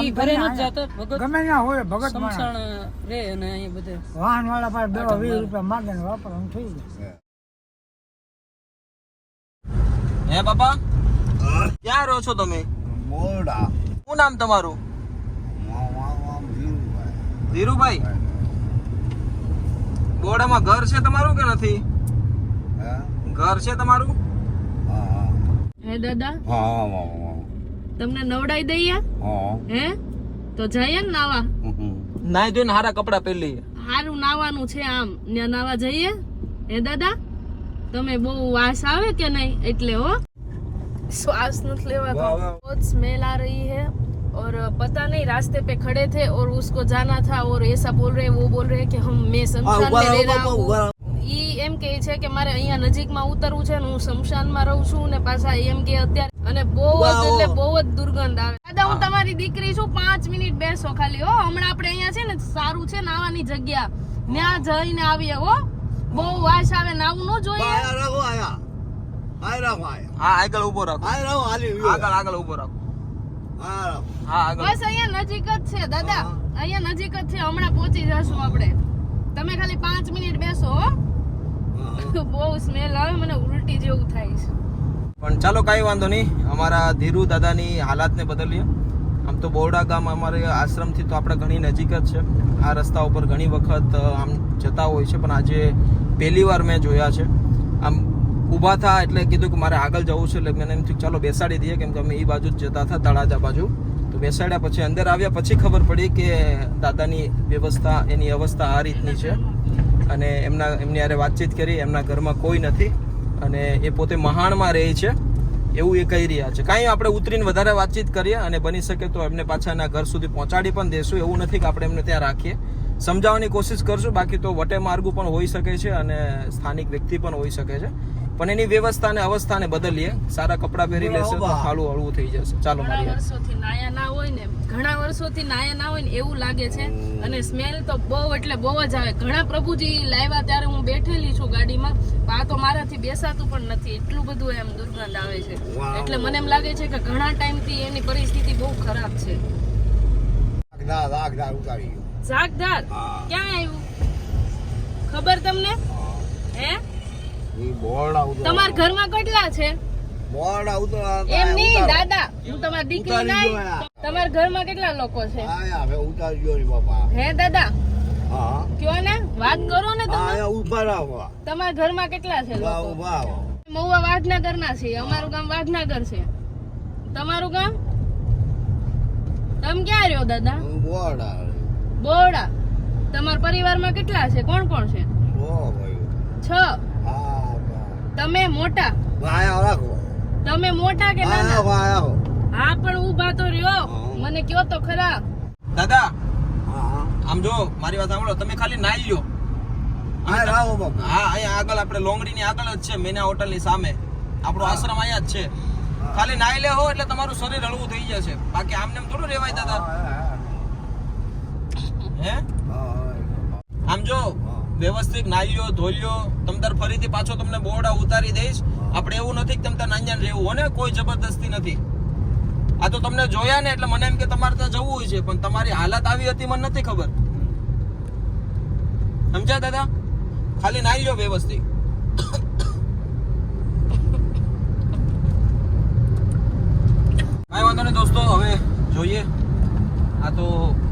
ઈ ઘરે ન જાતો ભગત ગમે ત્યાં હોય ભગત સમસાણ રે અને અહીં બધે વાહન વાળા પાસે 20 રૂપિયા માંગે ને વાપરવાનું થઈ જાય. હે બાપા ક્યાં રહો છો તમે? મોરડા. શું નામ તમારું? ધીરુભાઈ. બોડામાં ઘર છે તમારું કે નથી? ઘર છે તમારું? હે દાદા હા તમને નવડાઈ દઈએ હા હે તો જઈએ ને નાવા. નાઈ ધોઈને હારા કપડા પહેરી લઈએ. હારું નાવાનું છે આમ ને નાવા જઈએ. હે દાદા તમે બહુ વાસ આવે કે નહીં એટલે હો श्वास नहीं लेवा बहुत स्मेल आ रही है और पता नहीं रास्ते पे खड़े थे और उसको जाना था और ऐसा बोल रहे वो बोल रहे कि हम मैं शमशान में रह रहा हूँ. ઈ એમ કહે છે કે મારે અહીંયા નજીકમાં ઉતરવું છે ને હું શમશાનમાં રહું છું ને પાછા એમ કે અત્યારે અને બહુ જ દુર્ગંધ આવે. દાદા હું તમારી દીકરી છું 5 મિનિટ બેસો ખાલી હો. હમણાં આપણે અહીંયા છે ને સારું છે નાવાની જગ્યા ત્યાં જઈને આવીએ હો. બહુ વાસ આવે નાવું ન જોઈએ. હા આગળ ઉભો રાખો. આગળ ઉભો રાખો. હા આગળ. બસ અહીંયા નજીક જ છે દાદા અહીંયા નજીક જ છે હમણાં પહોંચી જશું આપણે. તમે ખાલી 5 મિનિટ બેસો હો. બહુ સ્મેલ આવે મને ઉલટી જેવું થાય છે. પણ ચાલો કાંઈ વાંધો નહીં. અમારા ધીરુ દાદાની હાલાતને બદલીએ. આમ તો બોરડા ગામ અમારે આશ્રમથી તો આપણે ઘણી નજીક જ છે. આ રસ્તા ઉપર ઘણી વખત આમ જતા હોય છે પણ આજે પહેલી વાર મેં જોયા છે. આમ ઊભા થા એટલે કીધું કે મારે આગળ જવું છે એટલે મને એમ થયું ચાલો બેસાડી દઈએ કેમ કે અમે એ બાજુ જ જતા હતા તળાજા બાજુ. તો બેસાડ્યા પછી અંદર આવ્યા પછી ખબર પડી કે દાદાની વ્યવસ્થા એની અવસ્થા આ રીતની છે અને એમની હારે વાતચીત કરી. એમના ઘરમાં કોઈ નથી અને એ પોતે મહાણમાં રહે છે એવું એ કહી રહ્યા છે. કાંઈ આપણે ઉતરીને વધારે વાતચીત કરીએ અને બની શકે તો એમને પાછા એના ઘર સુધી પહોંચાડી પણ દેશું. એવું નથી કે આપણે એમને ત્યાં રાખીએ. સમજાવવાની કોશિશ કરશું. બાકી તો વટે માર્ગુ પણ હોઈ શકે છે અને સ્થાનિક વ્યક્તિ પણ હોઈ શકે છે. પણ એની વ્યવસ્થા અને અવસ્થાને બદલીએ. સારા કપડાં પહેરી લેશે તો હાલું હળવું થઈ જશે. ચાલો ઘણા વર્ષોથી નાયા ના હોય ને એવું લાગે છે અને સ્મેલ તો બહુ એટલે બહુ જ આવે. ઘણા પ્રભુજી લાવ્યા ત્યારે હું બેઠેલી છું ગાડીમાં. આ તો મારાથી બેસાતું પણ નથી એટલું બધું એમ દુર્ગંધ આવે છે. એટલે મને એમ લાગે છે કે ઘણા ટાઈમથી એની પરિસ્થિતિ બહુ ખરાબ છે. ઝાકધાર ક્યાં આવ્યું ખબર તમને હે? તમારા ઘરમાં કેટલા છે? એમ નહીં દાદા હું તમારી દીકરી નહીં. તમારા ઘરમાં કેટલા લોકો છે હે દાદા? કયો ને વાત કરો ને તમે. તમારા ઘરમાં કેટલા છે લોકો? મહુવા વાઘનગર ના છે. અમારું ગામ વાઘનગર છે. તમારું ગામ? તમે ક્યાં રહ્યો દાદા? બોરડા. તમારા પરિવારમાં કેટલા છે? કોણ કોણ છે? 6. તમે મોટા? તમે મોટા કે નાના? હા પણ ઊભા તો રહ્યો મને કયો તો ખરા. દાદા આમ જો મારી વાત સાંભળો. તમે ખાલી નાઈ લ્યો. હા અહીંયા આગળ આપણે લોંગડી ની આગળ જ છે મેના હોટલ ની સામે આપણો આશ્રમ અહીંયા જ છે. ખાલી નાઈ લે હો એટલે તમારું શરીર હળવું થઈ જશે. બાકી આમને થોડું રેવાય દાદા હે? આમ જો વ્યવસ્થિત નાઈયો ધોલ્યો તમતાર ફરીથી પાછો તમને બોરડા ઉતારી દઈશ. આપણે એવું નથી કે તમતાર નાંજાન રહેવું હો ને. કોઈ જબરદસ્તી નથી. આ તો તમને જોયા ને એટલે મને એમ કે તમારે ત્યાં જવું હોય છે પણ તમારી હાલત આવી હતી મને નથી ખબર. સમજ્યા દાદા? ખાલી નાઈ લો વ્યવસ્થિત. કાંઈ વાંધો નહીં દોસ્તો. હવે જોઈએ. આ તો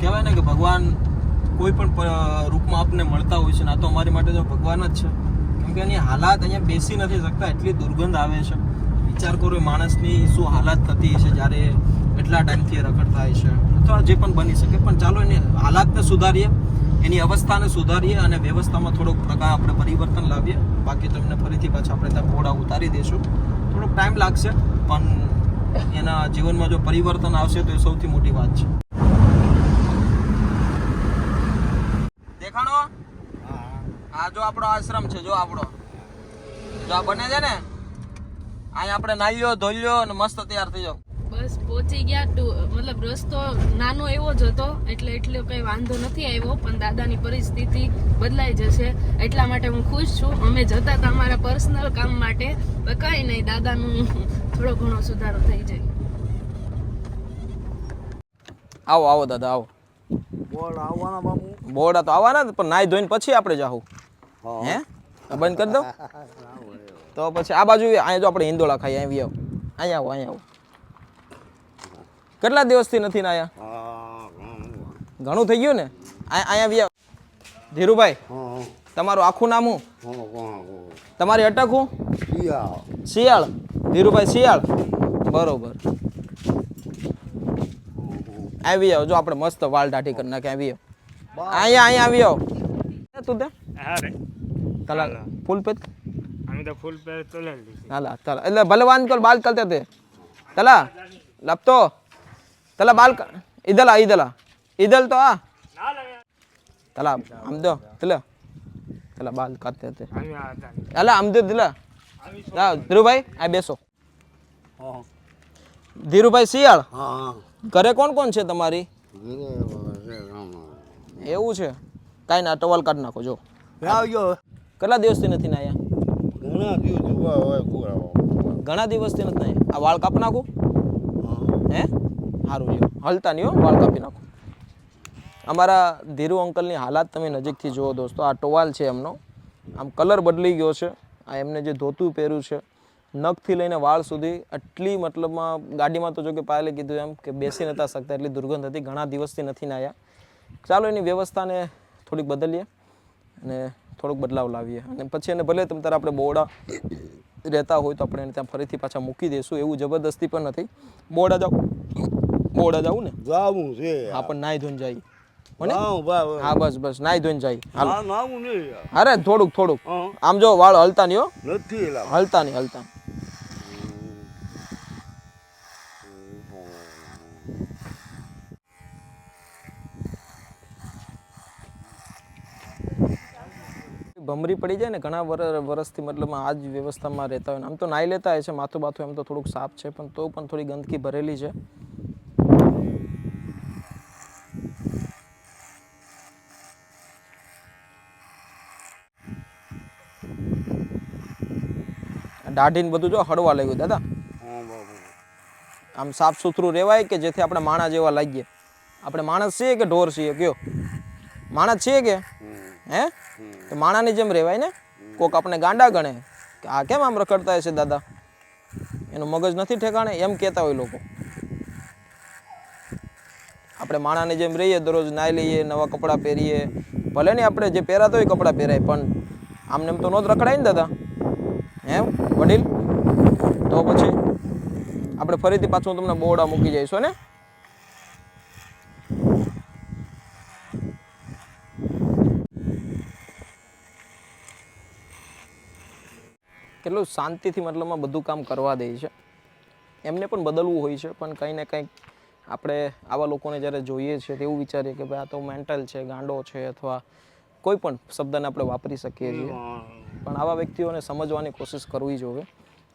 કહેવાય ને કે ભગવાન કોઈ પણ રૂપમાં આપને મળતા હોય છે ને આ તો અમારી માટે તો ભગવાન જ છે. કેમ કે એની હાલાત અહીંયા બેસી નથી શકતા એટલી દુર્ગંધ આવે છે. વિચાર કરો માણસની શું હાલાત થતી છે જ્યારે એટલા ટાઈમથી રખડતા હોય છે અથવા જે પણ બની શકે. પણ ચાલો એની હાલાતને સુધારીએ, એની અવસ્થાને સુધારીએ અને વ્યવસ્થામાં થોડોક પ્રકાર આપણે પરિવર્તન લાવીએ. બાકી તો એમને ફરીથી પાછા આપણે ત્યાં ઘોડા ઉતારી દઈશું. થોડોક ટાઈમ લાગશે પણ એના જીવનમાં જો પરિવર્તન આવશે તો એ સૌથી મોટી વાત છે. દેખાણો આ જો આપણો આશ્રમ છે. જો આપણો જો આ બને છે ને અહીંયા આપણે નાહીયો ધોલ્યો અને મસ્ત તૈયાર થઈ જાવ. બસ પહોંચી ગયા. મતલબ રસ્તો નાનો એવો જ હતો એટલે કઈ વાંધો નથી આવ્યો પણ દાદાની પરિસ્થિતિ બદલાઈ જશે એટલા માટે હું ખુશ છું. અમે જતા હતા અમારા પર્સનલ કામ માટે કઈ નહીં દાદાનું થોડો ઘણો સુધારો થઈ જાય. આવો આવો દાદા આવો. બોર્ડ આવવાના બાપુ. બોર્ડ તો આવવાના પણ નાઈ ધોઈને પછી આપણે જાહું. હે બંધ કરી દો તો પછી આ બાજુ અહીંયા જો આપણે હિંદોળા ખાઈએ અહીંયા આવો અહીંયા આવો અહીંયા આવો. કેટલા દિવસથી નથી ને આયા? ઘણું થઈ ગયું ને. અહીંયા આવો ધીરુભાઈ. તમારું આખું નામ હું? તમારી અટક હું? શિયાળ. ધીરુભાઈ શિયાળ. બરોબર. આવી આવો જો આપણે મસ્ત વાળ દાઢી કરી નાખે. આવી આવો અહીંયા આવી આવો. તું તે તલા ફૂલ पे আমি তো ফুল पे তুলে দিছি હાલા તલા એટલે ભલવાન કોલ બાલ કરતે તે તલા લપતો તલા બાલ ઇદલા ઇદલા ઇદલ તો આ તલા આમ દો તલા તલા બાલ કરતે તે আমি আদা અલા આમ દે તલા લા ધીરુભાઈ આ બેસો. ધીરુભાઈ શિયાળ. ઘરે કોણ કોણ છે તમારી? એવું છે કાંઈ ના ટવલ કાઢ નાખો જો. કેટલા દિવસથી નથી ને આયા? ઘણા દિવસથી નથી આયા. આ વાળ કાપ નાખું હે સારું લ્યો હલતા નહીં હો વાળ કાપી નાખો. અમારા ધીરુ અંકલની હાલાત તમે નજીકથી જુઓ દોસ્તો. આ ટોવાલ છે એમનો આમ કલર બદલી ગયો છે. આ એમને જે ધોતું પહેર્યું છે નખથી લઈને વાળ સુધી આટલી મતલબમાં ગાડીમાં તો જો કે પાયલે કીધું એમ કે બેસી નતા શકતા એટલી દુર્ગંધ હતી. ઘણા દિવસથી નથી ને આયા. ચાલો એની વ્યવસ્થાને થોડીક બદલીએ અને થોડોક બદલાવ લાવીએ અને પછી એને ભલે તમે તારે આપણે બોડા રહેતા હોય તો આપણે એને ત્યાં ફરીથી પાછા મૂકી દઈશું. એવું જબરદસ્તી પણ નથી. બોડા જાવું ને જાવું છે. હા પણ નાઈ ધોઈને જાય મને. હા હા બસ બસ નાઈ ધોઈને જાય. હાલો નાવું નહીં અરે થોડુંક આમ જો વાળ હલતા નહીં હો. નથી હલતા નહીં. ભમરી પડી જાય ને ઘણા વર્ષથી મતલબ આ જ વ્યવસ્થામાં રહેતા હોય. આમ તો નાઈ લેતા હોય છે માથું બાથું એમ તો થોડુંક સાફ છે પણ તો પણ થોડી ગંદકી ભરેલી છે. દાઢીને બધું જો હળવા લાગ્યું દાદા. આમ સાફ સુથરું રહેવાય કે જેથી આપણે માણસ જેવા લાગીએ. આપણે માણસ છીએ કે ઢોર છીએ? કયો માણસ છીએ કે હે? તો માણાની જેમ રહેવાય ને. કોક આપણે ગાંડા ગણે કે આ કેમ આમ રખડતા હશે દાદા, એનું મગજ નથી ઠેકાણે એમ કહેતા હોય લોકો. આપણે માણાની જેમ રહીએ, દરરોજ નાહી લઈએ, નવા કપડાં પહેરીએ, ભલે ને આપણે જે પહેરાતા હોય કપડાં પહેરાય પણ આમને એમ તો નો જ રખડાય ને દાદા. એમ વડીલ તો પછી આપણે ફરીથી પાછું તમને બોરડા મૂકી જઈશું ને. કેટલું શાંતિથી મતલબમાં બધું કામ કરવા દે છે. એમને પણ બદલવું હોય છે પણ કંઈ ને કંઈક આપણે આવા લોકોને જ્યારે જોઈએ છીએ તેવું વિચારીએ કે ભાઈ આ તો મેન્ટલ છે, ગાંડો છે અથવા કોઈ પણ શબ્દને આપણે વાપરી શકીએ છીએ. પણ આવા વ્યક્તિઓને સમજવાની કોશિશ કરવી જોઈએ.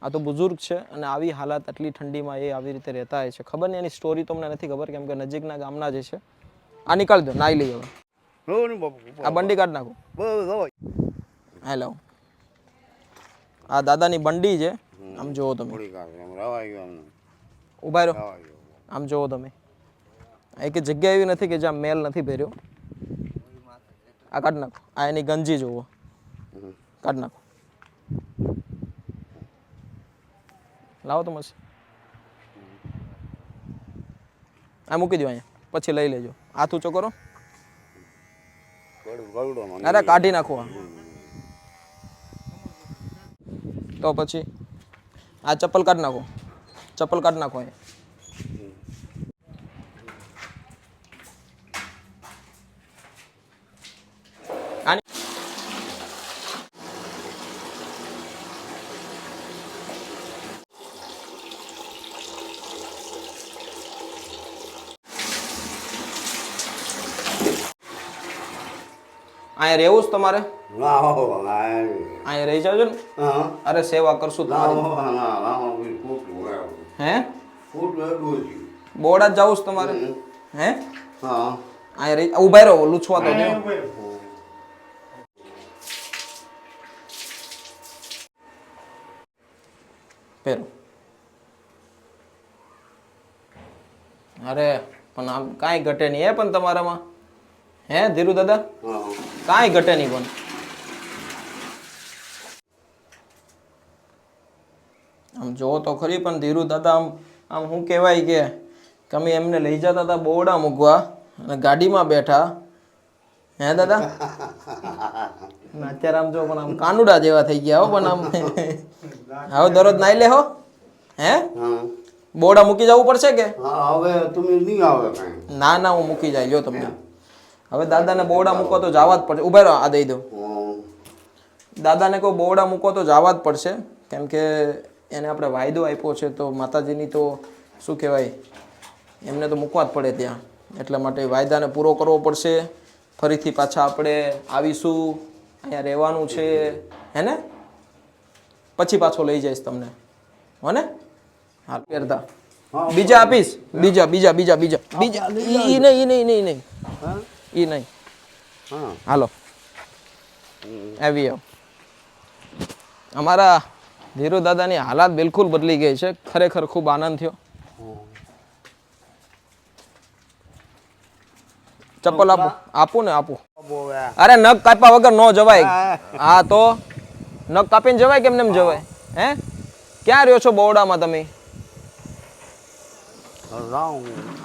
આ તો બુઝુર્ગ છે અને આવી હાલત આટલી ઠંડીમાં એ આવી રીતે રહેતા હોય છે. ખબર નહીં એની સ્ટોરી તો અમને નથી ખબર કેમ કે નજીકના ગામના જે છે. આ નીકાળી દો, નાઈ લઈએ હવે. આ બંડી કાઢ નાખો. હેલો, આ દાદાની બંડી છે. આમ જુઓ તમે, ઉભા રહો. આમ જુઓ તમે, એક જગ્યા એવી નથી કે જ્યાં મેલ નથી ભર્યો. આ કાઢ નાખો. આ એની ગંજી જુઓ, કાઢ નાખો. લાવો તો મસ્ત. આ મૂકી દો અહીંયા, પછી લઈ લેજો. હાથ ઊંચો કરો. અરે કાઢી નાખો. તો પછી આ ચપ્પલ કાઢ નાખો. ચપ્પલ કાઢ નાખો અહીંયા. અહીંયા રહેવું જ તમારે? અહીંયા રહી જાજો ને. અરે સેવા કરશું તમારી. હે બોર્ડ જ જવું છે તમારે? હે અહીંયા રહી ઉભા રહો, લૂછવા તો દો. પહેરો. અરે પણ આમ કાંઈ ઘટે નહીં હે પણ તમારામાં હે ધીરુ દાદા કાંઈ ઘટે નહીં પણ આમ જો તો ખરી પણ ધીરુ દાદા આમ આમ શું કહેવાય કે અમે એમને લઈ જતા હતા બોવડા મૂકવા અને ગાડીમાં બેઠા હે દાદા અત્યારે આમ જો પણ આમ કાનુડા જેવા થઈ ગયા હો પણ આમ હવે દરરોજ નાઈ લે હો હે બોવડા મૂકી જવું પડશે કે હવે તમે નહીં આવે કાંઈ. ના ના હું મૂકી જાય જો તમને હવે દાદાને બોવડા મૂકો તો જવા જ પડશે ઉભા રહો આ દઈ દો દાદાને કહો બોવડા મૂકો તો જવા જ પડશે કેમ કે એને આપણે વાયદો આપ્યો છે તો માતાજીની તો શું કહેવાય એમને તો મૂકવા જ પડે ત્યાં એટલા માટે વાયદાને પૂરો કરવો પડશે ફરીથી પાછા આપણે આવીશું અહીંયા રહેવાનું છે હે ને પછી પાછો લઈ જઈશ તમને હો ને હા પહેરતા બીજા આપીશ બીજા બીજા બીજા બીજા બીજા ઈ નહીં હાલો આવી આવો અમારા ધીરુ દાદાની હાલાત બિલકુલ બદલી ગઈ છે ખરેખર ખૂબ આનંદ થયો ચપ્પલ આપું ને આપું અરે નખ કાપ્યા વગર ન જવાય હા તો નખ કાપીને જવાય કેમ નેમ જવાય હે ક્યાં રહ્યો છો બોવડામાં તમે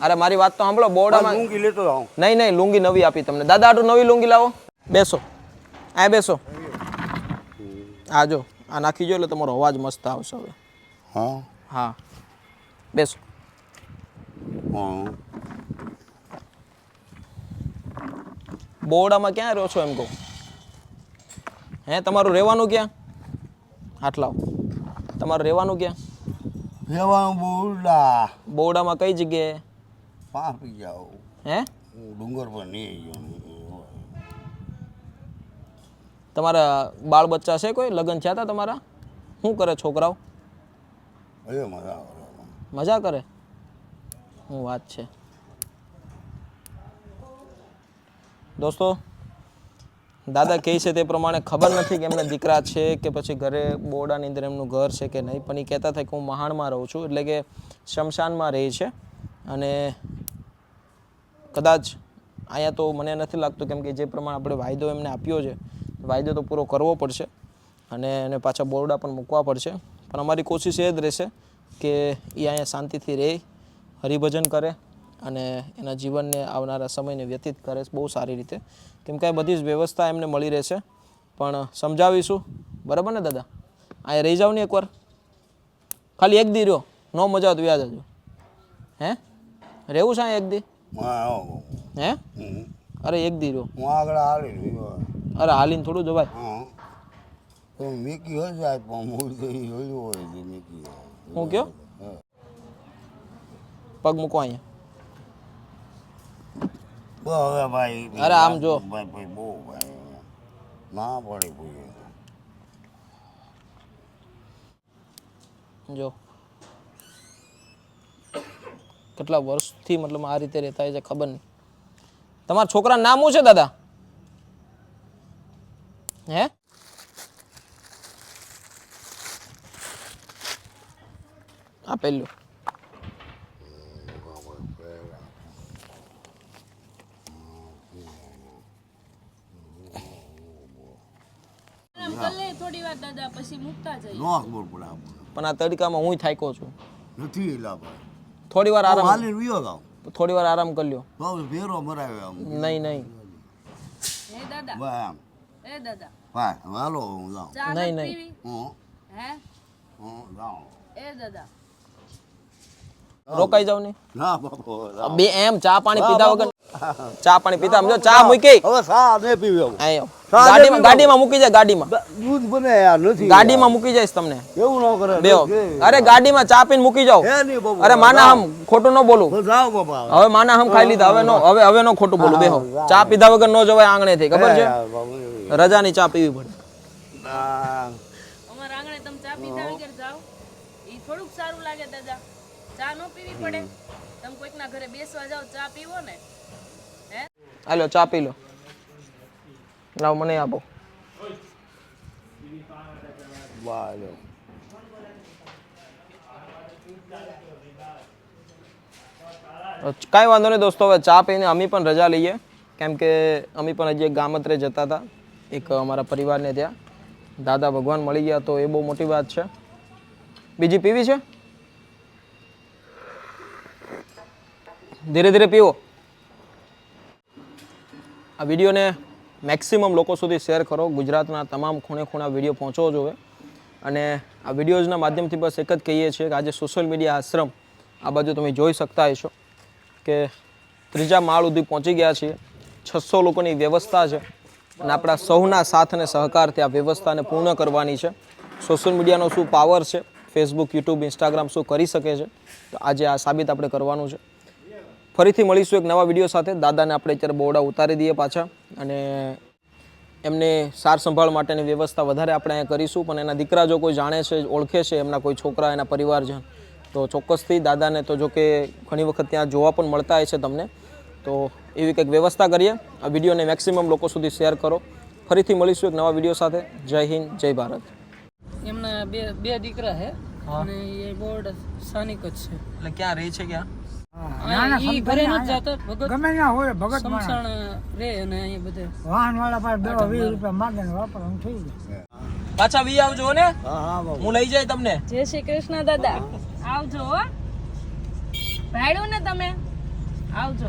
અરે મારી વાત તો સાંભળો બોવડામાં લુંગી લેતો જાઉં. નહીં નહીં લુંગી નવી આપી તમને દાદા આટલું નવી લુંગી લાવો બેસો આ બેસો આ જો આ નાખી જો એટલે તમારો અવાજ મસ્ત આવશે હવે હા હા બેસો હા બોવડામાં ક્યાં રહ્યો છો એમ કહું હે તમારું રહેવાનું ક્યાં હાથ લાવો તમારું રહેવાનું ક્યાં રહેવાનું બોલડા બોવડામાં કઈ જગ્યાએ પાપી જાઓ હે ડુંગર પર નહીં ગયો. તમારા બાળ બચ્ચા છે કોઈ લગ્ન થયા હતા તમારા શું કરે છોકરાઓ અરે મજા આવે મજા કરે શું વાત છે દોસ્તો દાદા કહે છે તે પ્રમાણે ખબર નથી કે એમના દીકરા છે કે પછી ઘરે બોરડાની અંદર એમનું ઘર છે કે નહીં પણ એ કહેતા હતા કે હું મહાણમાં રહું છું એટલે કે શમશાનમાં રહે છે અને કદાચ અહીંયા તો મને નથી લાગતું કેમ કે જે પ્રમાણે આપણે વાયદો એમને આપ્યો છે વાયદો તો પૂરો કરવો પડશે અને એને પાછા બોરડા પણ મૂકવા પડશે પણ અમારી કોશિશ એ જ રહેશે કે એ અહીંયા શાંતિથી રહે હરિભજન કરે અને એના જીવનને આવનારા સમયને વ્યતીત કરે બહુ સારી રીતે કેમ કે આ બધી જ વ્યવસ્થા એમને મળી રહેશે પણ સમજાવીશું બરાબર ને દાદા અહીંયા રહી જાવ ને એકવાર ખાલી એક દી રહ્યો ન મજા આવે તો વ્યાજ આવજો હે રહેવું છે અહીંયા એક દી હે અરે એક દી રહ્યો હું આગળ હાલી અરે હાલીને થોડું જવાય હા તો મેકી હોય જાય પણ મૂળ તો એ જોયું હોય છે મેકી હું કયો પગ મૂકો અહીંયા હવે ભાઈ અરે આમ જો ભાઈ ભાઈ બહુ ભાઈ ના પડે કોઈ જો કેટલા વર્ષથી મતલબ આ રીતે રહેતા હોય છે ખબર નહીં તમારા છોકરાનું નામ શું છે દાદા હે આ પહેલું થોડી વાર દાદા પછી મૂકતા જઈએ નો ખબર પડે આપણને. પણ આ તડકામાં હું થાક્યો છું નથી એલા ભાઈ થોડી વાર આરામ હાલી વિયો જાવ થોડી વાર આરામ કરી લ્યો તો ફેરો મરાવે આમ નહીં નહીં હે દાદા ભાઈ આમ હે દાદા ભાઈ હાલો હું જાઉં ચા નહીં, નથી નહીં. પીવી? હું હે હું જાઉં એ દાદા રોકાઈ જાવ નહીં ના બાપો બે એમ ચા પાણી પીધા વગર ચા પાણી પીધા સમજો ચા મૂકી હવે સા ને પીવી અહીંયા ચા ગાડીમાં પીવો. ગાડીમાં મૂકી જાય ગાડીમાં દૂધ બને યાર નથી ગાડીમાં મૂકી જઈશ તમને એવું ન કરે બેહો અરે ગાડીમાં ચા પીને મૂકી જાઓ હે નહીં બાપુ અરે માના હમ ખોટું ન બોલું તો જાઓ બાપા હવે માના હમ ખાઈ લીધા હવે નો ખોટું બોલું બેહો ચા પીધા વગર ન જવાય આંગણે થી ખબર છે રજાની ચા પીવી પડે અમારા આંગણે તમે ચા પીધા વગર જાઓ ઈ થોડુંક સારું લાગે દાદા ચા નો પીવી પડે તમે કોઈકના ઘરે બેસવા જાઓ ચા પીવો ને હે હાલો ચા પી લો લાવ મને આપો કાંઈ વાંધો નહીં દોસ્તો, હવે ચા પીને અમે પણ રજા લઈએ, કેમ કે અમે પણ હજી એક ગામત્રે જતા હતા એક અમારા પરિવારને ત્યાં. દાદા ભગવાન મળી ગયા તો એ બહુ મોટી વાત છે. બીજી પીવી છે? ધીરે ધીરે પીવો. આ વિડીયોને મેક્સિમમ લોકો સુધી શેર કરો. ગુજરાતના તમામ ખૂણે ખૂણા વિડીયો પહોંચવો જોઈએ. અને આ વિડીયોઝના માધ્યમથી બસ એક જ કહીએ છીએ કે આજે સોશિયલ મીડિયા આશ્રમ આ બાજુ તમે જોઈ શકતા હશો કે 3જા માળ સુધી પહોંચી ગયા છીએ. 600 લોકોની વ્યવસ્થા છે અને આપણા સૌના સાથ અને સહકારથી આ વ્યવસ્થાને પૂર્ણ કરવાની છે. સોશિયલ મીડિયાનો શું પાવર છે, ફેસબુક, યુટ્યુબ, ઇન્સ્ટાગ્રામ શું કરી શકે છે, તો આજે આ સાબિત આપણે કરવાનું છે. ફરીથી મળીશું એક નવા વિડીયો સાથે. દાદાને આપણે અત્યારે બોરડા ઉતારી દઈએ પાછા અને એમને સાર સંભાળ માટેની વ્યવસ્થા વધારે આપણે અહીંયા કરીશું. પણ એના દીકરા જો કોઈ જાણે છે, ઓળખે છે, એમના કોઈ છોકરા, એના પરિવારજન, તો ચોક્કસથી દાદાને તો જો કે ઘણી વખત ત્યાં જોવા પણ મળતા હોય છે તમને, તો એવી કંઈક વ્યવસ્થા કરીએ. આ વિડીયોને મેક્સિમમ લોકો સુધી શેર કરો. ફરીથી મળીશું એક નવા વિડીયો સાથે. જય હિન્દ, જય ભારત. એમના બે દીકરા છે અને એ બોર્ડ સ્થાનિક જ છે. એટલે ક્યાં રહે છે? ક્યાં? ઈ ઘરે નથી જતા, ભગત ગમે ત્યાં હોય ભગત સમસાણ રે અને અહીંયા બધે વાહન વાળા પાસે 20 રૂપિયા માગે ને વાપરવાનું થઈ જાય. પાછા વી આવજો ને, હા હા બાપુ. હું લઈ જાય તમને. જય શ્રી કૃષ્ણ દાદા. આવજો હો. ભાડ્યું ને તમે આવજો.